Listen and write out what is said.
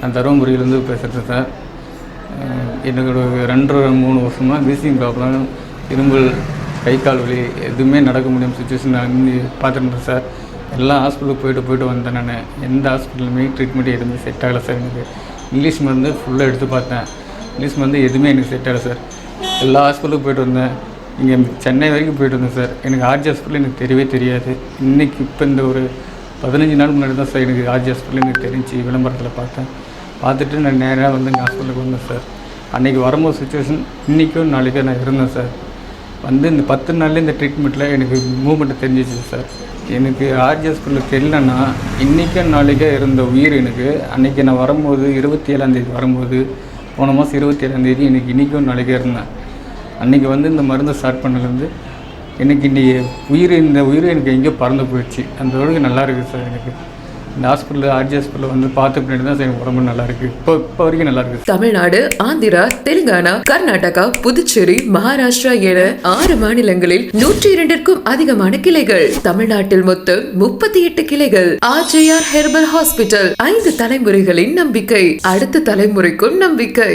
நான் தருமபுரியிலேருந்து பேசுகிறேன் சார். எனக்கு ஒரு 2-3 வருஷமாக வீசிங் ப்ராப்ளம், இருமல், கை கால் வலி எதுவுமே நடக்க முடியாமல் சுச்சுவேஷன் நான் பார்த்துருந்தேன் சார். எல்லா ஹாஸ்பிட்டலுக்கு போயிட்டு வந்தேன். நான் எந்த ஹாஸ்பிட்டலுமே ட்ரீட்மெண்ட் எதுவுமே செட் ஆகலை சார். எனக்கு இங்கிலீஷ் மருந்து ஃபுல்லாக எடுத்து பார்த்தேன். இங்கிலீஷ் மருந்து எதுவுமே எனக்கு செட் ஆகலை சார். எல்லா ஹாஸ்பிட்டலுக்கு போயிட்டு வந்தேன். இங்கே சென்னை வரைக்கும் போயிட்டு வந்தேன் சார். எனக்கு ஆர்ஜி ஹாஸ்பிட்டல் எனக்கு தெரியவே தெரியாது. இன்றைக்கி இப்போ இந்த ஒரு 15 நாள் முன்னாடி தான் சார் எனக்கு ஆர்ஜி ஹாஸ்பிட்டல் எனக்கு தெரிஞ்சு விளம்பரத்தில் பார்த்துட்டு நான் நேராக வந்து எங்கள் ஹாஸ்பிட்டலுக்கு வந்தேன் சார். அன்றைக்கி வரும்போது சுச்சுவேஷன் இன்றைக்கும் நாளைக்கும் நான் இருந்தேன் சார். வந்து இந்த 10 நாள்லேயே இந்த ட்ரீட்மெண்ட்டில் எனக்கு மூவ்மெண்ட்டு தெரிஞ்சிச்சு சார். எனக்கு ஆர்ஜி ஹாஸ்பிட்டலுக்கு தெரியலன்னா இன்றைக்கும் நாளைக்கே இருந்த உயிர் எனக்கு அன்றைக்கி நான் வரும்போது 27ஆம் தேதி வரும்போது, போன மாதம் 27ஆம் தேதி எனக்கு இன்றைக்கும் நாளைக்கே இருந்தேன். அன்றைக்கி வந்து இந்த மருந்து ஸ்டார்ட் பண்ணலேருந்து எனக்கு இன்றைக்கி இந்த உயிர் எனக்கு எங்கேயோ பறந்து போயிடுச்சு. அந்த அளவுக்கு நல்லா இருக்குது சார். எனக்கு இந்த ஹாஸ்பிட்டலில் ஆர்ஜி ஹாஸ்பிட்டலில் வந்து பார்த்த பின்னாடி தான் சார் எனக்கு உடம்பு நல்லா இருக்குது. இப்போ வரைக்கும் நல்லா இருக்குது. தமிழ்நாடு, ஆந்திரா, தெலுங்கானா, கர்நாடகா, புதுச்சேரி, மகாராஷ்டிரா என 6 மாநிலங்களில் 102க்கும் அதிகமான கிளைகள். தமிழ்நாட்டில் மொத்தம் 38 கிளைகள். RJR ஹெர்பல் ஹாஸ்பிட்டல் 5 தலைமுறைகளின் நம்பிக்கை, அடுத்த தலைமுறைக்கும் நம்பிக்கை.